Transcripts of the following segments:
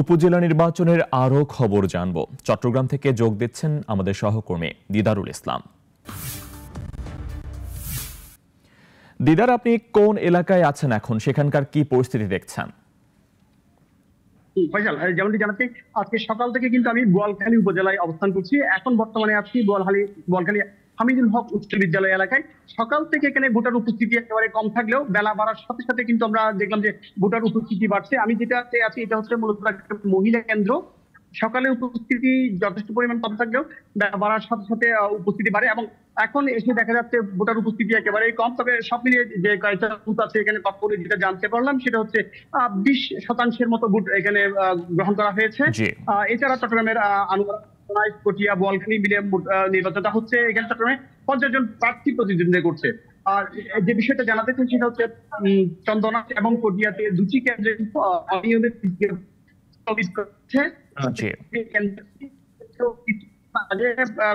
উপজেলা নির্বাচনের আরও খবর জানব। চট্টগ্রাম থেকে যোগ দিচ্ছেন আমাদের সহকর্মী দিদারুল ইসলাম। দিদার, আপনি কোন এলাকায় আছেন এখন, সেখানকার কি পরিস্থিতি দেখছেন? ফয়সাল, যেমনটি জানাচ্ছি, আজকে সকাল থেকে কিন্তু আমি বোয়ালখালী উপজেলায় অবস্থান করছি। এখন বর্তমানে আছি বোয়ালখালী হামিদুল হক উচ্চ বিদ্যালয় এলাকায়। সকাল থেকে এখানে ভোটার উপস্থিতি একেবারে কম থাকলেও বেলা বাড়ার সাথে সাথে কিন্তু আমরা দেখলাম যে ভোটার উপস্থিতি বাড়ছে। আমি যেটাতে আছি এটা হচ্ছে মূলত একটা মহিলা কেন্দ্র। সকালে উপস্থিতি যথেষ্ট পরিমাণ কম থাকলেও বেলা বাড়ার সাথে সাথে উপস্থিতি বাড়ে এবং এখন এসে দেখা যাচ্ছে ভোটার উপস্থিতি একেবারেই কম। তবে সব মিলিয়ে যে কয়েকটা বুথ আছে এখানে করে যেটা জানতে পারলাম সেটা হচ্ছে 20% মতো ভোট এখানে গ্রহণ করা হয়েছে। এছাড়া চট্টগ্রামের কটিয়া বোয়ালখালী মিলিয়ে নির্বাচনটা হচ্ছে। এখানে চট্টগ্রামে 50 জন প্রার্থী প্রতিদ্বন্দ্বিতা করছে। আর যে বিষয়টা জানাতে চাই সেটা হচ্ছে চন্দনা এবং কটিয়াতে দুটি কেন্দ্রে অনিয়মের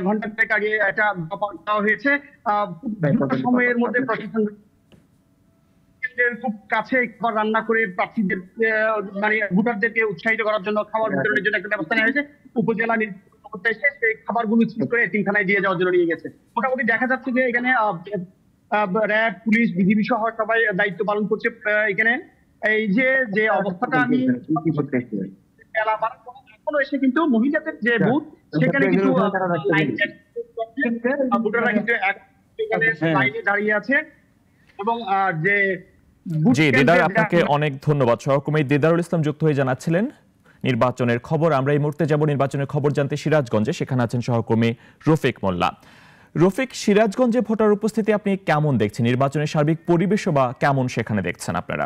ঘন্টা দেড়েক আগে একটা দেওয়া হয়েছে। সময়ের মধ্যে প্রশাসন খুব কাছে খাবার রান্না করে প্রার্থীদের মানে ভোটারদেরকে উৎসাহিত করার জন্য খাবার বিতরণের জন্য একটা ব্যবস্থা নেওয়া হয়েছে। উপজেলা সেই খাবারগুলো ঠিক করে এতিমখানায় দিয়ে যাওয়ার জন্য নিয়ে গেছে। মোটামুটি দেখা যাচ্ছে যে এখানে র্যাব, পুলিশ, বিজিবি সহ সবাই দায়িত্ব পালন করছে। এখানে এই যে অবস্থাটা আমি এখনো এসে কিন্তু মহিলাদের যে বুথ সেখানে কিন্তু ভোটাররা কিন্তু লাইনে দাঁড়িয়ে আছে এবং যে জি দিদার, আপনাকে অনেক ধন্যবাদ। সহকর্মী দিদারুল ইসলাম যুক্ত হয়ে জানাচ্ছিলেন নির্বাচনের খবর। আমরা এই মুহূর্তে যাব নির্বাচনের খবর জানতে সিরাজগঞ্জে। সেখানে আছেন সহকর্মী রফিক মোল্লা। রফিক, সিরাজগঞ্জে ভোটার উপস্থিতি আপনি কেমন দেখছেন? নির্বাচনের সার্বিক পরিবেশ বা কেমন সেখানে দেখছেন আপনারা?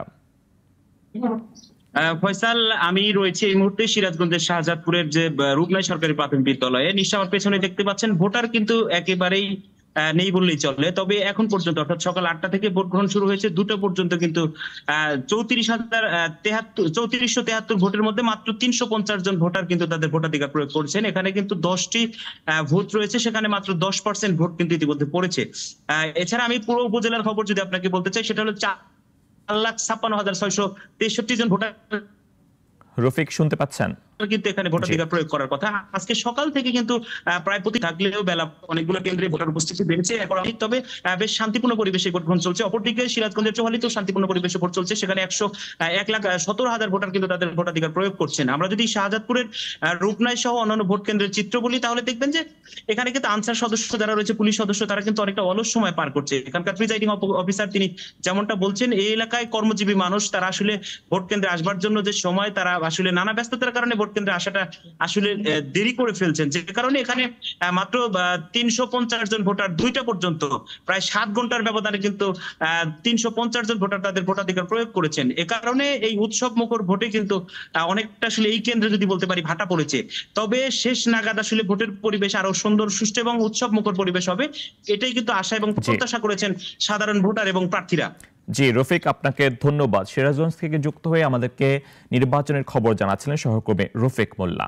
ফয়সাল, আমি রয়েছে এই মুহূর্তে সিরাজগঞ্জের শাহজাদপুরের যে রূপনাই সরকারি প্রাথমিক বিদ্যালয়ে। নিশ্চয় আমার পেছনে দেখতে পাচ্ছেন ভোটার কিন্তু একেবারেই নেই বললেই চলে। তবে এখন পর্যন্ত অর্থাৎ সকাল 8টা থেকে ভোট গ্রহণ শুরু হয়েছে, 2টা পর্যন্ত কিন্তু 34,73 ভোটের মধ্যে মাত্র 350 জন ভোটার কিন্তু তাদের ভোটাধিকার প্রয়োগ করছেন। এখানে কিন্তু 10টি ভোট রয়েছে, সেখানে মাত্র 10% ভোট কিন্তু ইতিমধ্যে পড়েছে। এছাড়া আমি পুরো উপজেলার খবর যদি আপনাকে বলতে চাই, সেটা হলো 4,56,663 জন ভোটার। রফিক, শুনতে পাচ্ছেন? কিন্তু এখানে ভোটাধিকার প্রয়োগ করার কথা। আজকে সকাল থেকে কিন্তু প্রায় প্রতি থাকলেও বেলা অনেকগুলো কেন্দ্রে ভোটার উপস্থিতি বেড়েছে। তবে বেশ শান্তিপূর্ণ পরিবেশে ভোট গ্রহণ চলছে। অপরদিকে সিরাজগঞ্জের চৌহালিতেও শান্তিপূর্ণ পরিবেশে ভোট চলছে। সেখানে 1,17,000 ভোটার কিন্তু তাদের ভোটাধিকার প্রয়োগ করছেন। আমরা যদি শাহজাদপুরের রূপনাই সহ অন্যান্য ভোট কেন্দ্রের চিত্র বলি, তাহলে দেখবেন যে এখানে কিন্তু আনসার সদস্য যারা রয়েছে, পুলিশ সদস্য, তারা কিন্তু অনেকটা অলস সময় পার করছে। এখানকার প্রিজাইডিং অফিসার তিনি যেমনটা বলছেন, এই এলাকায় কর্মজীবী মানুষ, তারা আসলে ভোট কেন্দ্রে আসবার জন্য যে সময়, তারা আসলে নানা ব্যস্ততার কারণে ভোট কেন্দ্রে আসাটা আসলে দেরি করে ফেলছেন। যে কারণে এখানে মাত্র 350 জন ভোটার 2টা পর্যন্ত প্রায় 7 ঘন্টার ব্যবধানে কিন্তু 350 জন ভোটার তাদের ভোটাধিকার প্রয়োগ করেছেন। এ কারণে এই উৎসব মুখর ভোটে কিন্তু অনেকটা আসলে এই কেন্দ্রে যদি বলতে পারি ভাটা পড়েছে। তবে শেষ নাগাদ আসলে ভোটের পরিবেশ আরো সুন্দর, সুষ্ঠু এবং উৎসব মুখর পরিবেশ হবে, এটাই কিন্তু আশা এবং প্রত্যাশা করেছেন সাধারণ ভোটার এবং প্রার্থীরা। জি রফিক, আপনাকে ধন্যবাদ। সিরাজগঞ্জ থেকে যুক্ত হয়ে আমাদেরকে নির্বাচনের খবর জানাচ্ছিলেন সহকর্মী রফিক মোল্লা।